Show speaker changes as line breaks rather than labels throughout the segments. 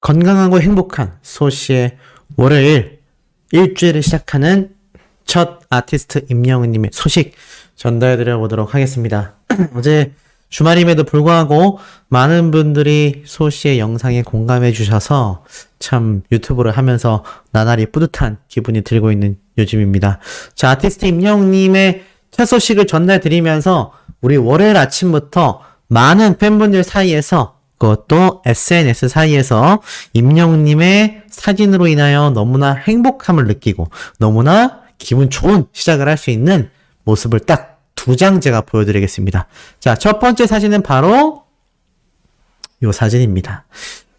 건강하고 행복한 소시의 월요일 일주일을 시작하는 첫 아티스트 임영웅님의 소식 전달해드려 보도록 하겠습니다. 어제 주말임에도 불구하고 많은 분들이 소시의 영상에 공감해 주셔서 참 유튜브를 하면서 나날이 뿌듯한 기분이 들고 있는 요즘입니다. 자, 아티스트 임영웅님의 첫 소식을 전달드리면서 우리 월요일 아침부터 많은 팬분들 사이에서 그것도 SNS 사이에서 임영웅님의 사진으로 인하여 너무나 행복함을 느끼고 너무나 기분 좋은 시작을 할 수 있는 모습을 딱 두 장 제가 보여드리겠습니다. 자, 첫 번째 사진은 바로 이 사진입니다.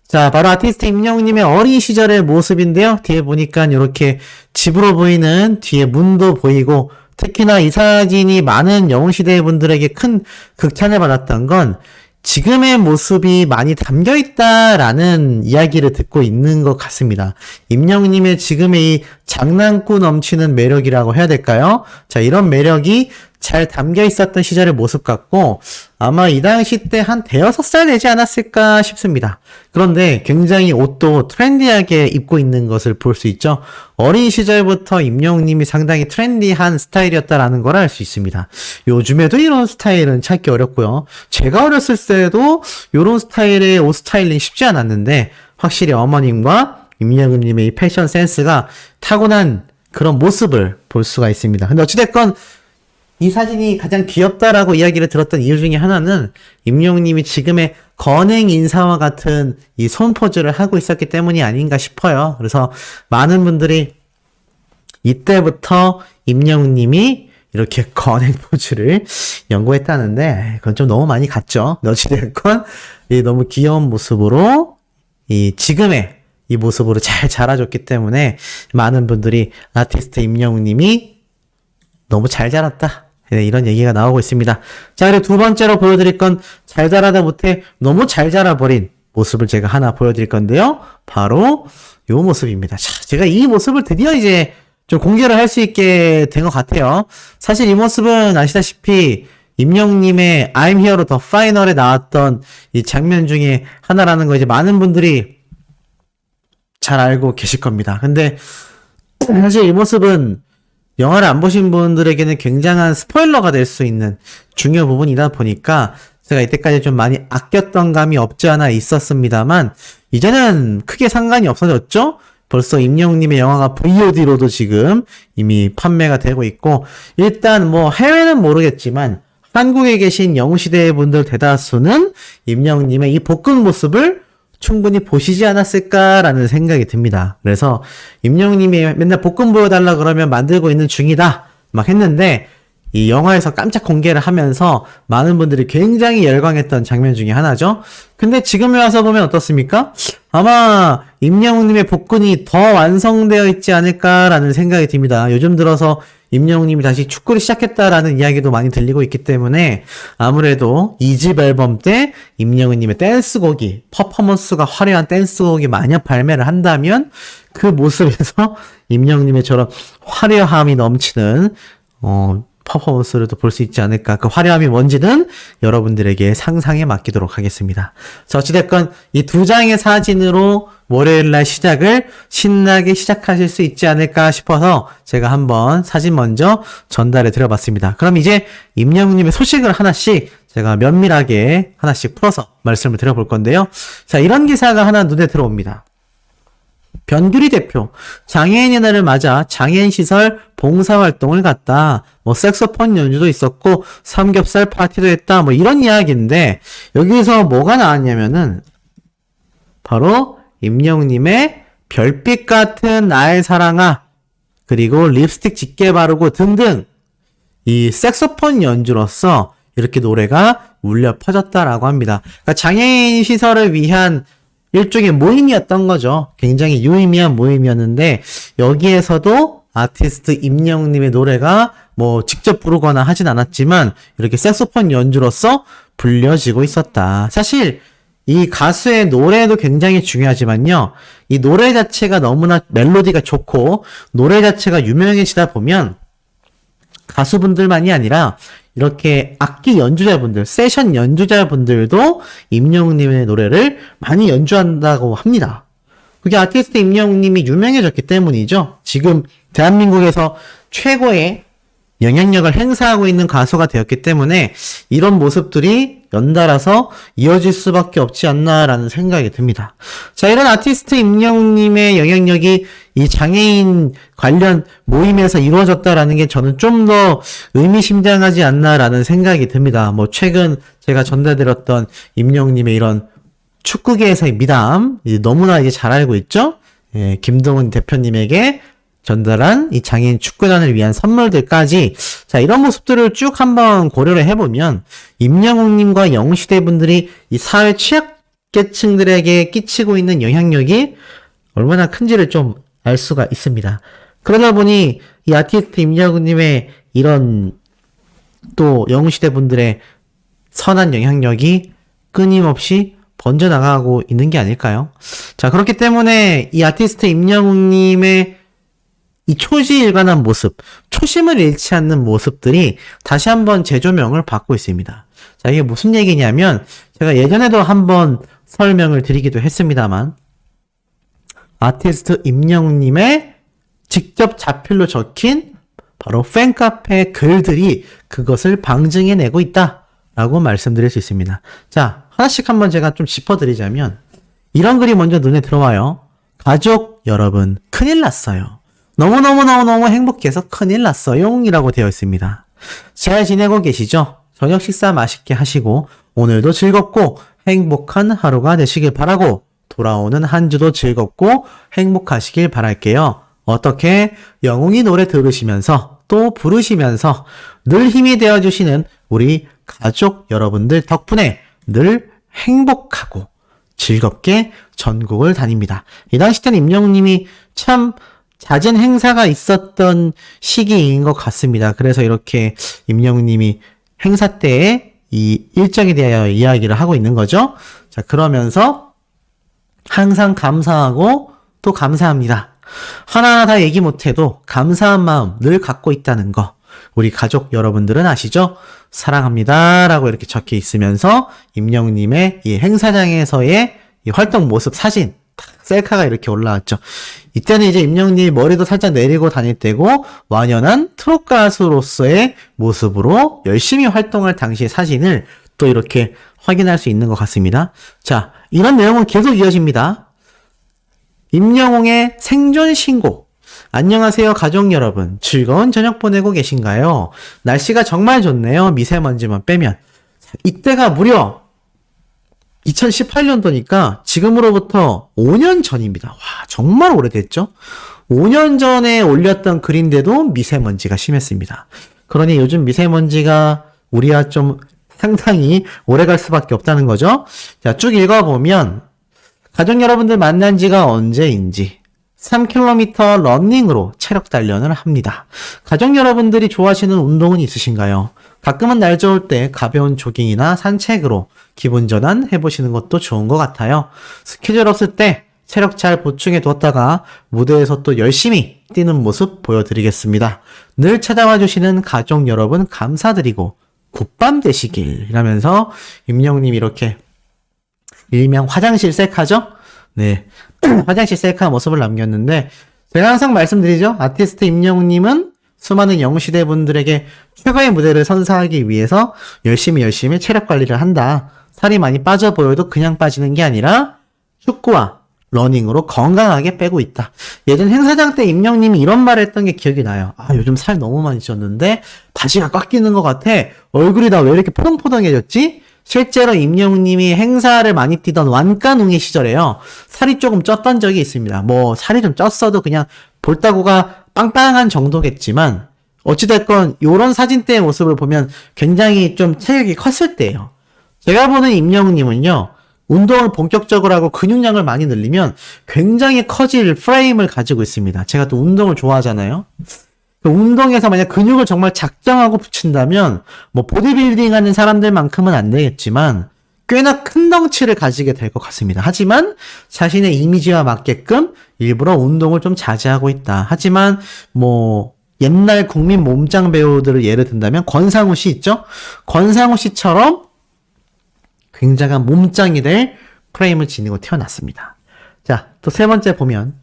자, 바로 아티스트 임영웅님의 어린 시절의 모습인데요. 뒤에 보니까 이렇게 집으로 보이는 뒤에 문도 보이고 특히나 이 사진이 많은 영웅시대 분들에게 큰 극찬을 받았던 건 지금의 모습이 많이 담겨있다라는 이야기를 듣고 있는 것 같습니다. 임영웅님의 지금의 이 장난꾸 넘치는 매력이라고 해야 될까요? 자, 이런 매력이 잘 담겨있었던 시절의 모습 같고 아마 이 당시 때 한 대여섯 살 되지 않았을까 싶습니다. 그런데 굉장히 옷도 트렌디하게 입고 있는 것을 볼 수 있죠. 어린 시절부터 임영웅님이 상당히 트렌디한 스타일이었다라는 걸 알 수 있습니다. 요즘에도 이런 스타일은 찾기 어렵고요. 제가 어렸을 때도 이런 스타일의 옷 스타일링 쉽지 않았는데 확실히 어머님과 임영웅님의 이 패션 센스가 타고난 그런 모습을 볼 수가 있습니다. 근데 어찌됐건 이 사진이 가장 귀엽다라고 이야기를 들었던 이유 중에 하나는 임영웅님이 지금의 건행 인사와 같은 이 손 포즈를 하고 있었기 때문이 아닌가 싶어요. 그래서 많은 분들이 이때부터 임영웅님이 이렇게 건행 포즈를 연구했다는데 그건 좀 너무 많이 갔죠. 어찌됐건 이 너무 귀여운 모습으로 이 지금의 이 모습으로 잘 자라줬기 때문에 많은 분들이 아티스트 임영웅님이 너무 잘 자랐다. 네, 이런 얘기가 나오고 있습니다. 자, 그리고 두 번째로 보여드릴 건 잘 자라다 못해 너무 잘 자라버린 모습을 제가 하나 보여드릴 건데요. 바로 이 모습입니다. 자, 제가 이 모습을 드디어 이제 좀 공개를 할 수 있게 된 것 같아요. 사실 이 모습은 아시다시피 임영웅님의 I'm Here The Final에 나왔던 이 장면 중에 하나라는 거 이제 많은 분들이 잘 알고 계실 겁니다. 근데 사실 이 모습은 영화를 안 보신 분들에게는 굉장한 스포일러가 될 수 있는 중요 부분이다 보니까 제가 이때까지 좀 많이 아꼈던 감이 없지 않아 있었습니다만 이제는 크게 상관이 없어졌죠? 벌써 임영웅님의 영화가 VOD로도 지금 이미 판매가 되고 있고 일단 뭐 해외는 모르겠지만 한국에 계신 영웅시대 분들 대다수는 임영웅님의 이 복근 모습을 충분히 보시지 않았을까라는 생각이 듭니다. 그래서 임영웅님이 맨날 복근 보여달라 그러면 만들고 있는 중이다 막 했는데 이 영화에서 깜짝 공개를 하면서 많은 분들이 굉장히 열광했던 장면 중에 하나죠. 근데 지금에 와서 보면 어떻습니까? 아마 임영웅님의 복근이 더 완성되어 있지 않을까라는 생각이 듭니다. 요즘 들어서 임영웅님이 다시 축구를 시작했다라는 이야기도 많이 들리고 있기 때문에 아무래도 2집 앨범 때 임영웅님의 댄스곡이 퍼포먼스가 화려한 댄스곡이 만약 발매를 한다면 그 모습에서 임영웅님의 저런 화려함이 넘치는 퍼포먼스를 또 볼 수 있지 않을까. 그 화려함이 뭔지는 여러분들에게 상상에 맡기도록 하겠습니다. 자, 어찌됐건 이 두 장의 사진으로 월요일날 시작을 신나게 시작하실 수 있지 않을까 싶어서 제가 한번 사진 먼저 전달해 드려봤습니다. 그럼 이제 임영웅님의 소식을 하나씩 제가 면밀하게 하나씩 풀어서 말씀을 드려볼 건데요. 자, 이런 기사가 하나 눈에 들어옵니다. 변규리 대표, 장애인의 날을 맞아 장애인 시설 봉사활동을 갔다. 뭐 색소폰 연주도 있었고 삼겹살 파티도 했다. 뭐 이런 이야기인데 여기서 뭐가 나왔냐면은 바로 임영웅님의 별빛 같은 나의 사랑아 그리고 립스틱 짙게 바르고 등등 이 색소폰 연주로서 이렇게 노래가 울려 퍼졌다라고 합니다. 그러니까 장애인 시설을 위한 일종의 모임이었던 거죠. 굉장히 유의미한 모임이었는데 여기에서도 아티스트 임영웅님의 노래가 뭐 직접 부르거나 하진 않았지만 이렇게 색소폰 연주로서 불려지고 있었다. 사실 이 가수의 노래도 굉장히 중요하지만요. 이 노래 자체가 너무나 멜로디가 좋고 노래 자체가 유명해지다 보면 가수분들만이 아니라 이렇게 악기 연주자분들, 세션 연주자분들도 임영웅님의 노래를 많이 연주한다고 합니다. 그게 아티스트 임영웅님이 유명해졌기 때문이죠. 지금 대한민국에서 최고의 영향력을 행사하고 있는 가수가 되었기 때문에 이런 모습들이 연달아서 이어질 수밖에 없지 않나라는 생각이 듭니다. 자, 이런 아티스트 임영웅님의 영향력이 이 장애인 관련 모임에서 이루어졌다라는 게 저는 좀 더 의미심장하지 않나라는 생각이 듭니다. 뭐 최근 제가 전달드렸던 임영웅님의 이런 축구계에서의 미담, 너무나 이제 잘 알고 있죠? 예, 김동훈 대표님에게 전달한 이 장애인 축구단을 위한 선물들까지, 자, 이런 모습들을 쭉 한번 고려를 해보면 임영웅님과 영웅시대 분들이 이 사회 취약계층들에게 끼치고 있는 영향력이 얼마나 큰지를 좀 알 수가 있습니다. 그러다 보니 이 아티스트 임영웅님의 이런 또 영웅시대 분들의 선한 영향력이 끊임없이 번져나가고 있는 게 아닐까요? 자, 그렇기 때문에 이 아티스트 임영웅님의 이 초지일관한 모습, 초심을 잃지 않는 모습들이 다시 한번 재조명을 받고 있습니다. 자, 이게 무슨 얘기냐면 제가 예전에도 한번 설명을 드리기도 했습니다만 아티스트 임영웅님의 직접 자필로 적힌 바로 팬카페 글들이 그것을 방증해내고 있다라고 말씀드릴 수 있습니다. 자, 하나씩 한번 제가 좀 짚어드리자면 이런 글이 먼저 눈에 들어와요. 가족 여러분, 큰일 났어요. 너무너무너무너무 행복해서 큰일 났어요 이라고 되어 있습니다. 잘 지내고 계시죠? 저녁 식사 맛있게 하시고 오늘도 즐겁고 행복한 하루가 되시길 바라고 돌아오는 한 주도 즐겁고 행복하시길 바랄게요. 어떻게 영웅이 노래 들으시면서 또 부르시면서 늘 힘이 되어주시는 우리 가족 여러분들 덕분에 늘 행복하고 즐겁게 전국을 다닙니다. 이 당시 때는 임영웅님이 참 잦은 행사가 있었던 시기인 것 같습니다. 그래서 이렇게 임영웅님이 행사 때에 이 일정에 대하여 이야기를 하고 있는 거죠. 자, 그러면서 항상 감사하고 또 감사합니다. 하나하나 다 얘기 못해도 감사한 마음 늘 갖고 있다는 거 우리 가족 여러분들은 아시죠? 사랑합니다 라고 이렇게 적혀 있으면서 임영웅님의 이 행사장에서의 이 활동 모습 사진 셀카가 이렇게 올라왔죠. 이때는 이제 임영웅님이 머리도 살짝 내리고 다닐 때고 완연한 트롯 가수로서의 모습으로 열심히 활동할 당시의 사진을 또 이렇게 확인할 수 있는 것 같습니다. 자, 이런 내용은 계속 이어집니다. 임영웅의 생존 신고. 안녕하세요 가족 여러분, 즐거운 저녁 보내고 계신가요? 날씨가 정말 좋네요. 미세먼지만 빼면. 이때가 무려 2018년도니까 지금으로부터 5년 전입니다. 와, 정말 오래됐죠? 5년 전에 올렸던 글인데도 미세먼지가 심했습니다. 그러니 요즘 미세먼지가 우리와 좀 상당히 오래갈 수밖에 없다는 거죠. 자, 쭉 읽어보면 가족 여러분들 만난 지가 언제인지 3km 러닝으로 체력 단련을 합니다. 가족 여러분들이 좋아하시는 운동은 있으신가요? 가끔은 날 좋을 때 가벼운 조깅이나 산책으로 기분 전환 해보시는 것도 좋은 것 같아요. 스케줄 없을 때 체력 잘 보충해 두었다가 무대에서 또 열심히 뛰는 모습 보여드리겠습니다. 늘 찾아와 주시는 가족 여러분 감사드리고 굿밤 되시길 이라면서 임영웅님 이렇게 일명 화장실 셀카죠? 네. 화장실 셀카 모습을 남겼는데 제가 항상 말씀드리죠. 아티스트 임영웅님은 수많은 영웅시대 분들에게 최고의 무대를 선사하기 위해서 열심히 체력 관리를 한다. 살이 많이 빠져 보여도 그냥 빠지는 게 아니라 축구와 러닝으로 건강하게 빼고 있다. 예전 행사장 때 임영웅님이 이런 말을 했던 게 기억이 나요. 아, 요즘 살 너무 많이 쪘는데 바지가 꽉 끼는 것 같아. 얼굴이 다 왜 이렇게 포동포동해졌지? 실제로 임영웅님이 행사를 많이 뛰던 완가능의 시절에요. 살이 조금 쪘던 적이 있습니다. 뭐 살이 좀 쪘어도 그냥 볼따구가 빵빵한 정도겠지만 어찌됐건 요런 사진 때의 모습을 보면 굉장히 좀 체력이 컸을 때예요. 제가 보는 임영웅님은요. 운동을 본격적으로 하고 근육량을 많이 늘리면 굉장히 커질 프레임을 가지고 있습니다. 제가 또 운동을 좋아하잖아요. 운동에서 만약 근육을 정말 작정하고 붙인다면 뭐 보디빌딩 하는 사람들만큼은 안 되겠지만 꽤나 큰 덩치를 가지게 될 것 같습니다. 하지만 자신의 이미지와 맞게끔 일부러 운동을 좀 자제하고 있다. 하지만 뭐 옛날 국민 몸짱 배우들을 예를 든다면 권상우 씨 있죠? 권상우 씨처럼 굉장한 몸짱이 될 프레임을 지니고 태어났습니다. 자, 또 세 번째 보면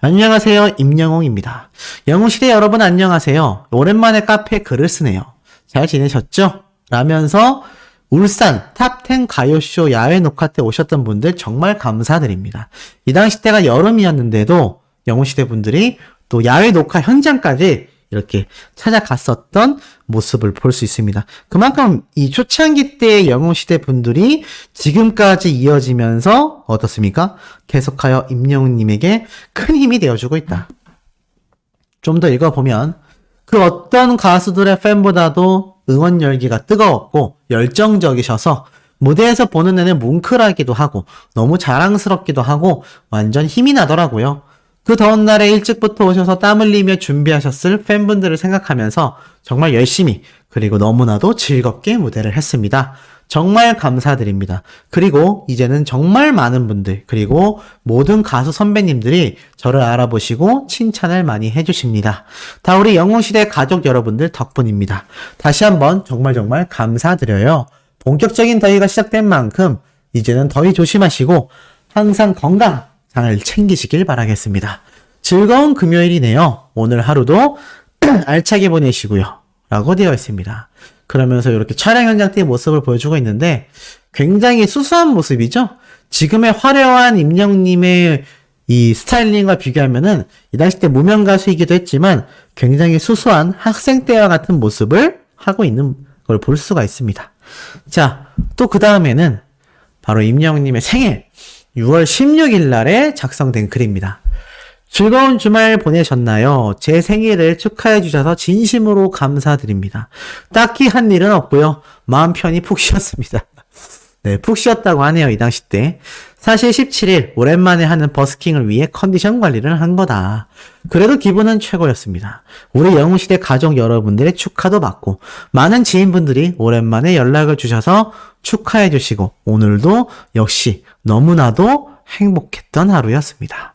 안녕하세요. 임영웅입니다. 영웅시대 여러분 안녕하세요. 오랜만에 카페에 글을 쓰네요. 잘 지내셨죠? 라면서 울산 탑10 가요쇼 야외 녹화 때 오셨던 분들 정말 감사드립니다. 이 당시 때가 여름이었는데도 영웅시대 분들이 또 야외 녹화 현장까지 이렇게 찾아갔었던 모습을 볼 수 있습니다. 그만큼 이 초창기 때의 영웅시대 분들이 지금까지 이어지면서 어떻습니까? 계속하여 임영웅님에게 큰 힘이 되어주고 있다. 좀 더 읽어보면 그 어떤 가수들의 팬보다도 응원 열기가 뜨거웠고 열정적이셔서 무대에서 보는 내내 뭉클하기도 하고 너무 자랑스럽기도 하고 완전 힘이 나더라고요. 그 더운 날에 일찍부터 오셔서 땀 흘리며 준비하셨을 팬분들을 생각하면서 정말 열심히 그리고 너무나도 즐겁게 무대를 했습니다. 정말 감사드립니다. 그리고 이제는 정말 많은 분들 그리고 모든 가수 선배님들이 저를 알아보시고 칭찬을 많이 해주십니다. 다 우리 영웅시대 가족 여러분들 덕분입니다. 다시 한번 정말 감사드려요. 본격적인 더위가 시작된 만큼 이제는 더위 조심하시고 항상 건강 잘 챙기시길 바라겠습니다. 즐거운 금요일이네요. 오늘 하루도 알차게 보내시고요. 라고 되어 있습니다. 그러면서 이렇게 촬영 현장 때의 모습을 보여주고 있는데 굉장히 수수한 모습이죠? 지금의 화려한 임영웅님의 이 스타일링과 비교하면은 이 당시 때 무명 가수이기도 했지만 굉장히 수수한 학생 때와 같은 모습을 하고 있는 걸 볼 수가 있습니다. 자, 또 그 다음에는 바로 임영웅님의 생일 6월 16일 날에 작성된 글입니다. 즐거운 주말 보내셨나요? 제 생일을 축하해 주셔서 진심으로 감사드립니다. 딱히 한 일은 없고요. 마음 편히 푹 쉬었습니다. 네, 푹 쉬었다고 하네요. 이 당시 때. 사실 17일 오랜만에 하는 버스킹을 위해 컨디션 관리를 한 거다. 그래도 기분은 최고였습니다. 우리 영웅시대 가족 여러분들의 축하도 받고 많은 지인분들이 오랜만에 연락을 주셔서 축하해 주시고 오늘도 역시 너무나도 행복했던 하루였습니다.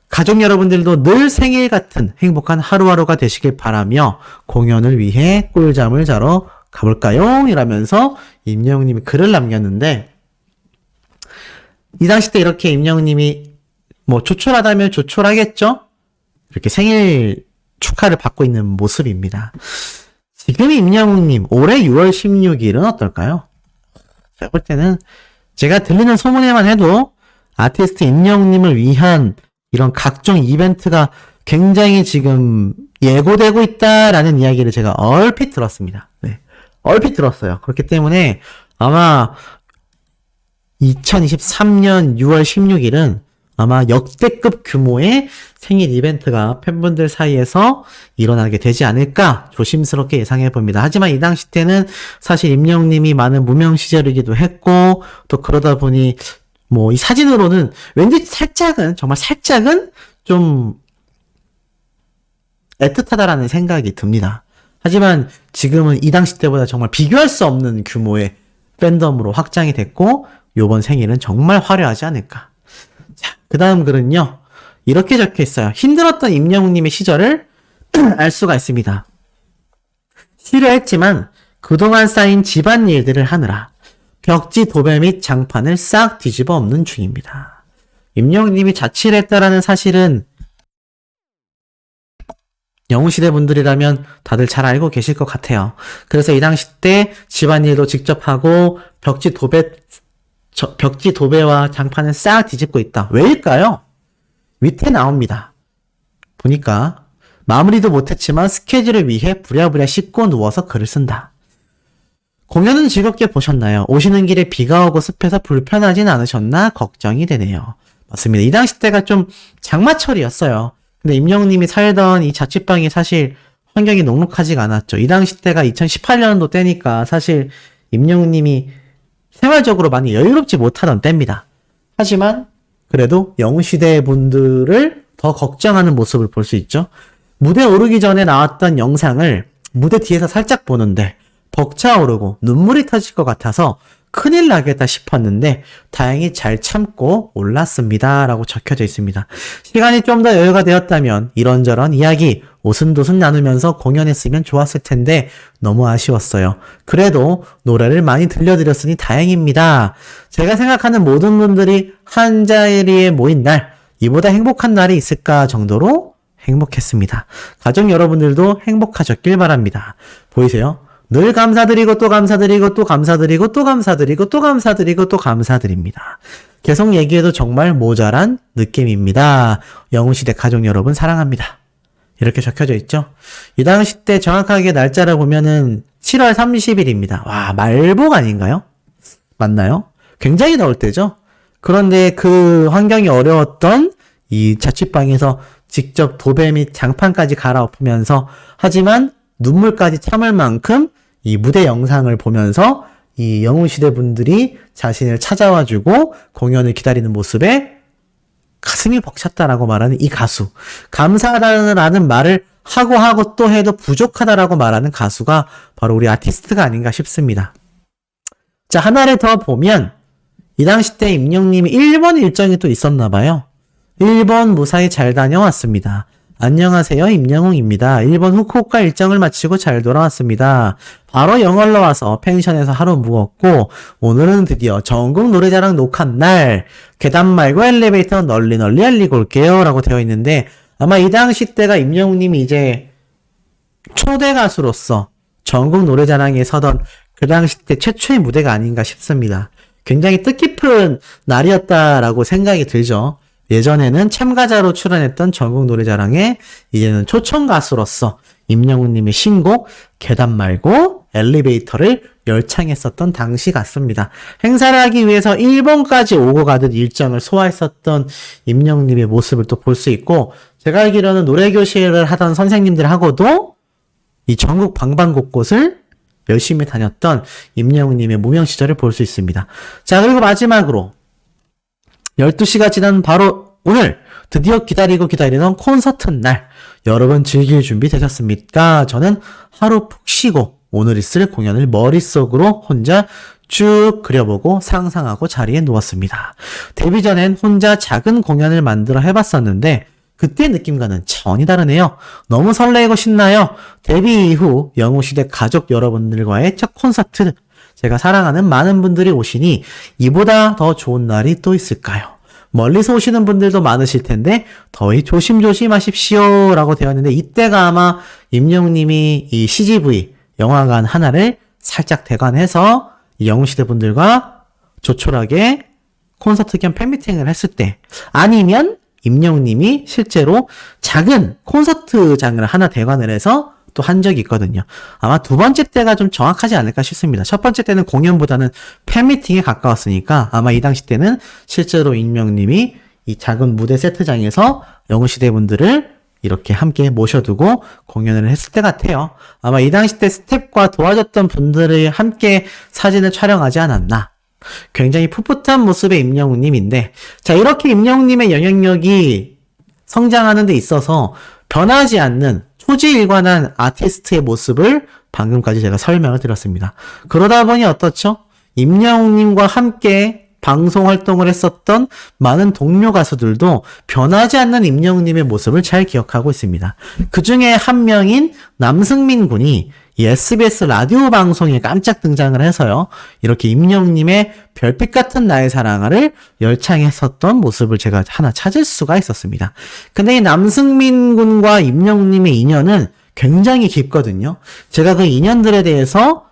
가족 여러분들도 늘 생일 같은 행복한 하루하루가 되시길 바라며 공연을 위해 꿀잠을 자러 가볼까요? 이라면서 임영웅님이 글을 남겼는데 이 당시 때 이렇게 임영웅님이 뭐 조촐하다면 조촐하겠죠? 이렇게 생일 축하를 받고 있는 모습입니다. 지금 임영웅님 올해 6월 16일은 어떨까요? 제가 볼 때는 제가 들리는 소문에만 해도 아티스트 임영웅님을 위한 이런 각종 이벤트가 굉장히 지금 예고되고 있다라는 이야기를 제가 얼핏 들었습니다. 네. 얼핏 들었어요. 그렇기 때문에 아마 2023년 6월 16일은 아마 역대급 규모의 생일 이벤트가 팬분들 사이에서 일어나게 되지 않을까 조심스럽게 예상해 봅니다. 하지만 이 당시 때는 사실 임영웅님이 많은 무명 시절이기도 했고 또 그러다 보니 뭐 이 사진으로는 왠지 정말 살짝은 좀 애틋하다라는 생각이 듭니다. 하지만 지금은 이 당시 때보다 정말 비교할 수 없는 규모의 팬덤으로 확장이 됐고 요번 생일은 정말 화려하지 않을까. 자, 그 다음 글은요. 이렇게 적혀 있어요. 힘들었던 임영웅님의 시절을 알 수가 있습니다. 쉬려 그동안 쌓인 집안일들을 하느라 벽지 도배 및 장판을 싹 뒤집어 엎는 중입니다. 임영웅님이 자취를 했다라는 사실은 영웅시대 분들이라면 다들 잘 알고 계실 것 같아요. 그래서 이 당시 때 집안일도 직접 하고 벽지 도배와 장판을 싹 뒤집고 있다. 왜일까요? 밑에 나옵니다. 보니까 마무리도 못했지만 스케줄을 위해 부랴부랴 씻고 누워서 글을 쓴다. 공연은 즐겁게 보셨나요? 오시는 길에 비가 오고 습해서 불편하진 않으셨나 걱정이 되네요. 맞습니다. 이 당시 때가 좀 장마철이었어요. 근데 임영웅님이 살던 이 자취방이 사실 환경이 녹록하지가 않았죠. 이 당시 때가 2018년도 때니까 사실 임영웅님이 생활적으로 많이 여유롭지 못하던 때입니다. 하지만 그래도 영웅시대 분들을 더 걱정하는 모습을 볼 수 있죠. 무대 오르기 전에 나왔던 영상을 무대 뒤에서 살짝 보는데 벅차오르고 눈물이 터질 것 같아서 큰일 나겠다 싶었는데 다행히 잘 참고 올랐습니다. 라고 적혀져 있습니다. 시간이 좀 더 여유가 되었다면 이런저런 이야기 오순도순 나누면서 공연했으면 좋았을 텐데 너무 아쉬웠어요. 그래도 노래를 많이 들려드렸으니 다행입니다. 제가 생각하는 모든 분들이 한 자리에 모인 날, 이보다 행복한 날이 있을까 정도로 행복했습니다. 가족 여러분들도 행복하셨길 바랍니다. 보이세요? 늘 감사드리고 또 감사드리고 또 감사드리고 또 감사드리고 또 감사드리고 또 감사드립니다. 계속 얘기해도 정말 모자란 느낌입니다. 영웅시대 가족 여러분 사랑합니다. 이렇게 적혀져 있죠. 이 당시 때 정확하게 날짜를 보면은 7월 30일입니다. 와, 말복 아닌가요? 맞나요? 굉장히 더울 때죠. 그런데 그 환경이 어려웠던 이 자취방에서 직접 도배 및 장판까지 갈아엎으면서 하지만 눈물까지 참을 만큼 이 무대 영상을 보면서 이 영웅시대 분들이 자신을 찾아와주고 공연을 기다리는 모습에 가슴이 벅찼다라고 말하는 이 가수. 감사하다는 말을 하고 또 해도 부족하다라고 말하는 가수가 바로 우리 아티스트가 아닌가 싶습니다. 자, 하나를 더 보면 이 당시 때 임영님이 일본 일정이 또 있었나 봐요. 일본 무사히 잘 다녀왔습니다. 안녕하세요, 임영웅입니다. 일본 후쿠오카 일정을 마치고 잘 돌아왔습니다. 바로 영월로 와서 펜션에서 하루 묵었고 오늘은 드디어 전국 노래자랑 녹화 날. 계단 말고 엘리베이터 널리 알리고 올게요 라고 되어 있는데 아마 이 당시 때가 임영웅님이 이제 초대 가수로서 전국 노래자랑에 서던 그 당시 때 최초의 무대가 아닌가 싶습니다. 굉장히 뜻깊은 날이었다라고 생각이 들죠. 예전에는 참가자로 출연했던 전국 노래자랑에 이제는 초청 가수로서 임영웅님의 신곡 계단 말고 엘리베이터를 열창했었던 당시 같습니다. 행사를 하기 위해서 일본까지 오고 가듯 일정을 소화했었던 임영웅님의 모습을 또 볼 수 있고 제가 알기로는 노래교실을 하던 선생님들하고도 이 전국 방방곳곳을 열심히 다녔던 임영웅님의 무명 시절을 볼 수 있습니다. 자, 그리고 마지막으로 12시가 지난 바로 오늘 드디어 기다리던 콘서트 날 여러분 즐길 준비 되셨습니까? 저는 하루 푹 쉬고 오늘 있을 공연을 머릿속으로 혼자 쭉 그려보고 상상하고 자리에 누웠습니다. 데뷔 전엔 혼자 작은 공연을 만들어 해봤었는데 그때 느낌과는 전이 다르네요. 너무 설레고 신나요. 데뷔 이후 영웅시대 가족 여러분들과의 첫 콘서트, 제가 사랑하는 많은 분들이 오시니 이보다 더 좋은 날이 또 있을까요? 멀리서 오시는 분들도 많으실 텐데 더위 조심조심 하십시오 라고 되어 있는데 이때가 아마 임영웅님이 이 CGV 영화관 하나를 살짝 대관해서 영웅시대 분들과 조촐하게 콘서트 겸 팬미팅을 했을 때, 아니면 임영웅님이 실제로 작은 콘서트장을 하나 대관을 해서 또 한 적이 있거든요. 아마 두 번째 때가 좀 정확하지 않을까 싶습니다. 첫 번째 때는 공연보다는 팬미팅에 가까웠으니까 아마 이 당시 때는 실제로 임영웅님이 이 작은 무대 세트장에서 영웅시대 분들을 이렇게 함께 모셔두고 공연을 했을 때 같아요. 아마 이 당시 때 스텝과 도와줬던 분들이 함께 사진을 촬영하지 않았나. 굉장히 풋풋한 모습의 임영웅님인데, 자, 이렇게 임영웅님의 영향력이 성장하는 데 있어서 변하지 않는 초지일관한 아티스트의 모습을 방금까지 제가 설명을 드렸습니다. 그러다 보니 어떻죠? 임영웅님과 함께 방송 활동을 했었던 많은 동료 가수들도 변하지 않는 임영웅님의 모습을 잘 기억하고 있습니다. 그 중에 한 명인 남승민 군이 이 SBS 라디오 방송에 깜짝 등장을 해서요, 이렇게 임영웅님의 별빛 같은 나의 사랑아를 열창했었던 모습을 제가 하나 찾을 수가 있었습니다. 근데 이 남승민 군과 임영웅님의 인연은 굉장히 깊거든요. 제가 그 인연들에 대해서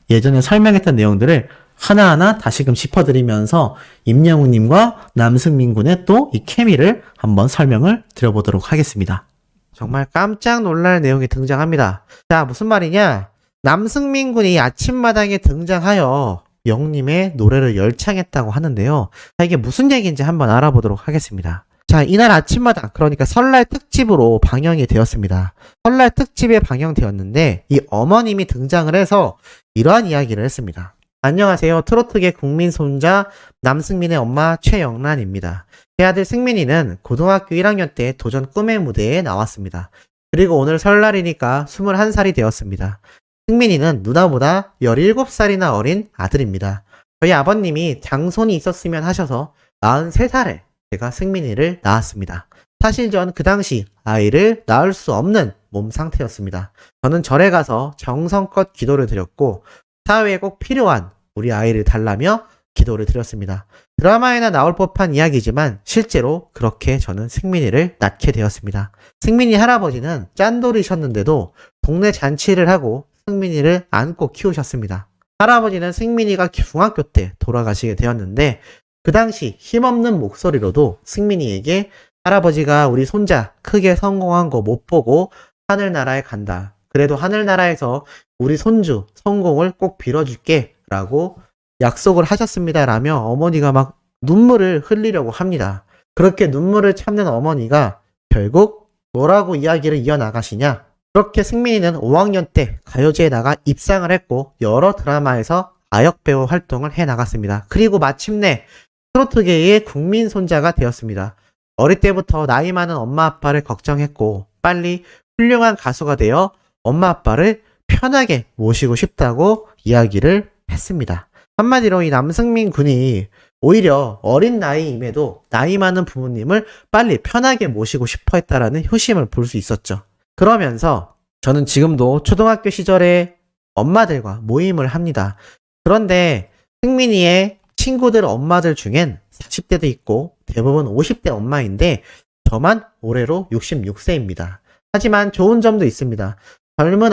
예전에 설명했던 내용들을 하나하나 다시금 짚어드리면서 임영웅님과 남승민 군의 또 이 케미를 한번 설명을 드려보도록 하겠습니다. 정말 깜짝 놀랄 내용이 등장합니다. 자, 무슨 말이냐? 남승민 군이 아침마당에 등장하여 영웅님의 노래를 열창했다고 하는데요. 자, 이게 무슨 얘기인지 한번 알아보도록 하겠습니다. 자, 이날 아침마당, 그러니까 설날 특집으로 방영이 되었습니다. 설날 특집에 방영되었는데 이 어머님이 등장을 해서 이러한 이야기를 했습니다. 안녕하세요. 트로트계 국민 손자 남승민의 엄마 최영란입니다. 제 아들 승민이는 고등학교 1학년 때 도전 꿈의 무대에 나왔습니다. 그리고 오늘 설날이니까 21살이 되었습니다. 승민이는 누나보다 17살이나 어린 아들입니다. 저희 아버님이 장손이 있었으면 하셔서 43살에 제가 승민이를 낳았습니다. 사실 전 그 당시 아이를 낳을 수 없는 몸 상태였습니다. 저는 절에 가서 정성껏 기도를 드렸고 사회에 꼭 필요한 우리 아이를 달라며 기도를 드렸습니다. 드라마에나 나올 법한 이야기지만 실제로 그렇게 저는 승민이를 낳게 되었습니다. 승민이 할아버지는 짠돌이셨는데도 동네 잔치를 하고 승민이를 안고 키우셨습니다. 할아버지는 승민이가 중학교 때 돌아가시게 되었는데 그 당시 힘없는 목소리로도 승민이에게 할아버지가 우리 손자 크게 성공한 거 못 보고 하늘나라에 간다. 그래도 하늘나라에서 우리 손주 성공을 꼭 빌어줄게 라고 약속을 하셨습니다 라며 어머니가 막 눈물을 흘리려고 합니다. 그렇게 눈물을 참는 어머니가 결국 뭐라고 이야기를 이어나가시냐. 그렇게 승민이는 5학년 때 가요제에 나가 입상을 했고 여러 드라마에서 아역배우 활동을 해나갔습니다. 그리고 마침내 트로트계의 국민 손자가 되었습니다. 어릴 때부터 나이 많은 엄마 아빠를 걱정했고 빨리 훌륭한 가수가 되어 엄마 아빠를 편하게 모시고 싶다고 이야기를 했습니다. 한마디로 이 남승민 군이 오히려 어린 나이임에도 나이 많은 부모님을 빨리 편하게 모시고 싶어 했다라는 효심을 볼 수 있었죠. 그러면서 저는 지금도 초등학교 시절에 엄마들과 모임을 합니다. 그런데 승민이의 친구들 엄마들 중엔 40대도 있고 대부분 50대 엄마인데 저만 올해로 66세입니다. 하지만 좋은 점도 있습니다. 젊은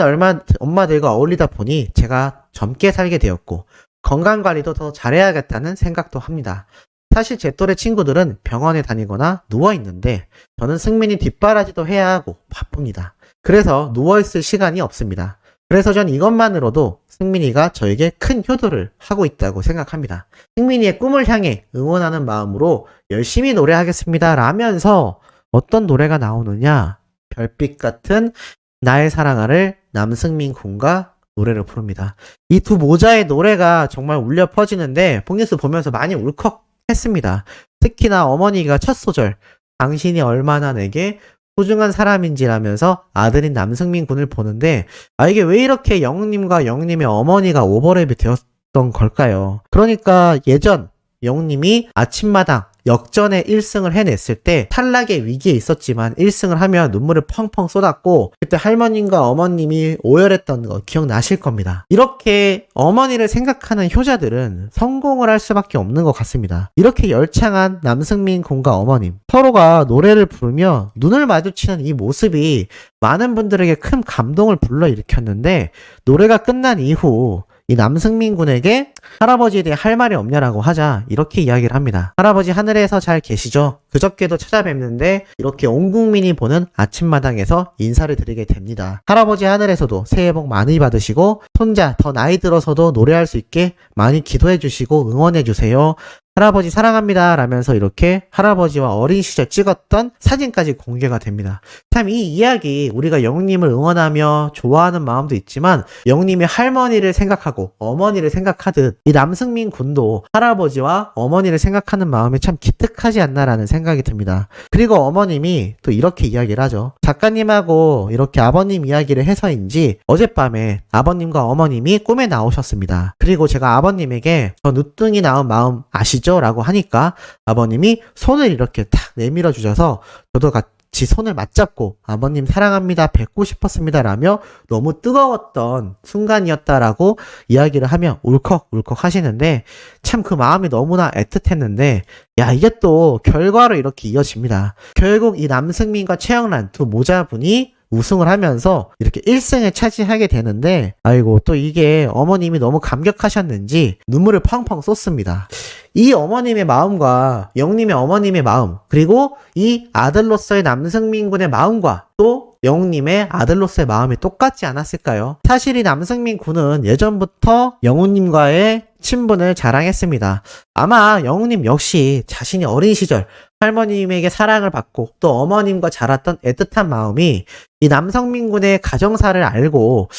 엄마들과 어울리다 보니 제가 젊게 살게 되었고 건강관리도 더 잘해야겠다는 생각도 합니다. 사실 제 또래 친구들은 병원에 다니거나 누워있는데 저는 승민이 뒷바라지도 해야 하고 바쁩니다. 그래서 누워있을 시간이 없습니다. 그래서 전 이것만으로도 승민이가 저에게 큰 효도를 하고 있다고 생각합니다. 승민이의 꿈을 향해 응원하는 마음으로 열심히 노래하겠습니다 라면서 어떤 노래가 나오느냐, 별빛 같은 나의 사랑아를 남승민 군과 노래를 부릅니다. 이 두 모자의 노래가 정말 울려 퍼지는데 뽕뉴스 보면서 많이 울컥했습니다. 특히나 어머니가 첫 소절 당신이 얼마나 내게 소중한 사람인지라면서 아들인 남승민 군을 보는데 이게 왜 이렇게 영웅님과 영웅님의 어머니가 오버랩이 되었던 걸까요? 그러니까 예전 영웅님이 아침마당 역전에 1승을 해냈을 때 탈락의 위기에 있었지만 1승을 하면 눈물을 펑펑 쏟았고 그때 할머님과 어머님이 오열했던 거 기억나실 겁니다. 이렇게 어머니를 생각하는 효자들은 성공을 할 수밖에 없는 것 같습니다. 이렇게 열창한 남승민 군과 어머님 서로가 노래를 부르며 눈을 마주치는 이 모습이 많은 분들에게 큰 감동을 불러일으켰는데 노래가 끝난 이후 이 남승민 군에게 할아버지에 대해 할 말이 없냐라고 하자 이렇게 이야기를 합니다. 할아버지 하늘에서 잘 계시죠? 그저께도 찾아뵙는데 이렇게 온 국민이 보는 아침마당에서 인사를 드리게 됩니다. 할아버지 하늘에서도 새해 복 많이 받으시고 손자 더 나이 들어서도 노래할 수 있게 많이 기도해 주시고 응원해 주세요. 할아버지 사랑합니다 라면서 이렇게 할아버지와 어린 시절 찍었던 사진까지 공개가 됩니다. 참 이 이야기 우리가 영웅님을 응원하며 좋아하는 마음도 있지만 영웅님의 할머니를 생각하고 어머니를 생각하듯 이 남승민 군도 할아버지와 어머니를 생각하는 마음이 참 기특하지 않나라는 생각이 듭니다. 그리고 어머님이 또 이렇게 이야기를 하죠. 작가님하고 이렇게 아버님 이야기를 해서인지 어젯밤에 아버님과 어머님이 꿈에 나오셨습니다. 그리고 제가 아버님에게 저 늦둥이 낳은 마음 아시죠? 라고 하니까 아버님이 손을 이렇게 탁 내밀어 주셔서 저도 같이 손을 맞잡고 아버님 사랑합니다 뵙고 싶었습니다 라며 너무 뜨거웠던 순간이었다라고 이야기를 하며 울컥울컥 하시는데 참 그 마음이 너무나 애틋했는데 이게 또 결과로 이렇게 이어집니다. 결국 이 남승민과 최영란 두 모자분이 우승을 하면서 이렇게 1승을 차지하게 되는데 아이고 또 이게 어머님이 너무 감격하셨는지 눈물을 펑펑 쏟습니다. 이 어머님의 마음과 영웅님의 어머님의 마음 그리고 이 아들로서의 남승민 군의 마음과 또 영웅님의 아들로서의 마음이 똑같지 않았을까요? 사실 이 남승민 군은 예전부터 영웅님과의 친분을 자랑했습니다. 아마 영웅님 역시 자신이 어린 시절 할머님에게 사랑을 받고 또 어머님과 자랐던 애틋한 마음이 이 남승민 군의 가정사를 알고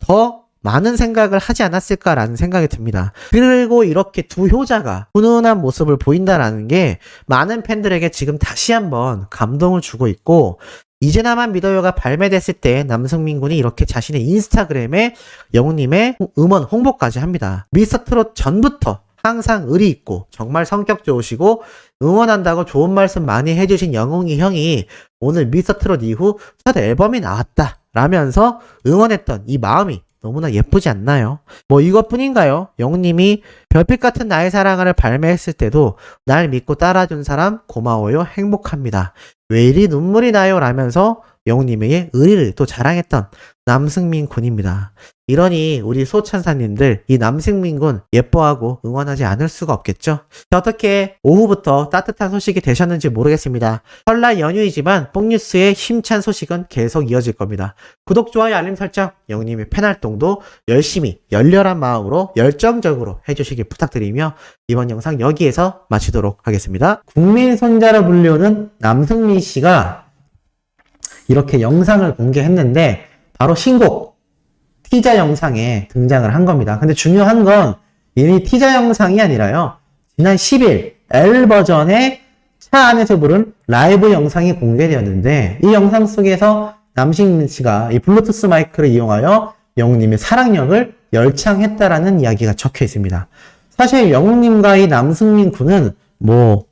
더 많은 생각을 하지 않았을까라는 생각이 듭니다. 그리고 이렇게 두 효자가 훈훈한 모습을 보인다라는 게 많은 팬들에게 지금 다시 한번 감동을 주고 있고 이제 나만 믿어요가 발매됐을 때 남승민 군이 이렇게 자신의 인스타그램에 영웅님의 음원 홍보까지 합니다. 미스터트롯 전부터 항상 의리 있고 정말 성격 좋으시고 응원한다고 좋은 말씀 많이 해주신 영웅이 형이 오늘 미스터트롯 이후 첫 앨범이 나왔다 라면서 응원했던 이 마음이 너무나 예쁘지 않나요? 뭐 이것뿐인가요? 영웅님이 별빛 같은 나의 사랑을 발매했을 때도 날 믿고 따라준 사람 고마워요, 행복합니다. 왜 이리 눈물이 나요? 라면서 영웅님에게 의리를 또 자랑했던 남승민 군입니다. 이러니 우리 소천사님들 이 남승민 군 예뻐하고 응원하지 않을 수가 없겠죠? 어떻게 오후부터 따뜻한 소식이 되셨는지 모르겠습니다. 설날 연휴이지만 뽕뉴스의 힘찬 소식은 계속 이어질 겁니다. 구독, 좋아요, 알림 설정, 영웅님의 팬활동도 열심히 열렬한 마음으로 열정적으로 해주시길 부탁드리며 이번 영상 여기에서 마치도록 하겠습니다. 국민 손자로 불리우는 남승민 씨가 이렇게 영상을 공개했는데 바로 신곡 티저 영상에 등장을 한 겁니다. 근데 중요한 건 이 티저 영상이 아니라요. 지난 10일 L 버전의 차 안에서 부른 라이브 영상이 공개되었는데 이 영상 속에서 남승민 씨가 이 블루투스 마이크를 이용하여 영웅님의 사랑력을 열창했다라는 이야기가 적혀 있습니다. 사실 영웅님과 이 남승민 군은 뭐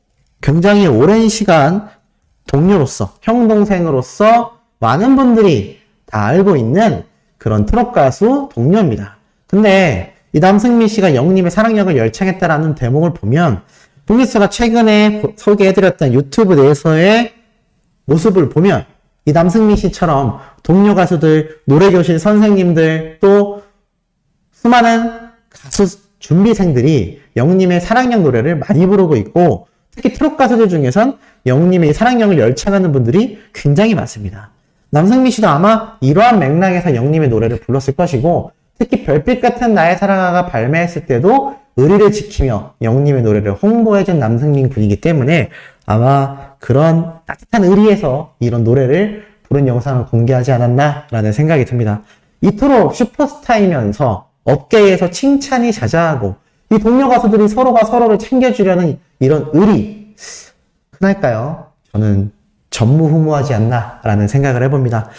굉장히 오랜 시간 동료로서, 형 동생으로서 많은 분들이 다 알고 있는 그런 트롯 가수 동료입니다. 근데 이 남승민 씨가 영웅님의 사랑력을 열창했다라는 대목을 보면 뽕뉴스가 최근에 소개해드렸던 유튜브 내에서의 모습을 보면 이 남승민 씨처럼 동료 가수들, 노래교실 선생님들 또 수많은 가수 준비생들이 영웅님의 사랑력 노래를 많이 부르고 있고 특히 트롯 가수들 중에선 영웅님의 사랑력을 열창하는 분들이 굉장히 많습니다. 남승민 씨도 아마 이러한 맥락에서 영웅님의 노래를 불렀을 것이고 특히 별빛 같은 나의 사랑아가 발매했을 때도 의리를 지키며 영웅님의 노래를 홍보해준 남승민 군이기 때문에 아마 그런 따뜻한 의리에서 이런 노래를 부른 영상을 공개하지 않았나라는 생각이 듭니다. 이토록 슈퍼스타이면서 업계에서 칭찬이 자자하고 이 동료 가수들이 서로가 서로를 챙겨주려는 이런 의리 흔할까요? 저는 전무후무하지 않나라는 생각을 해봅니다.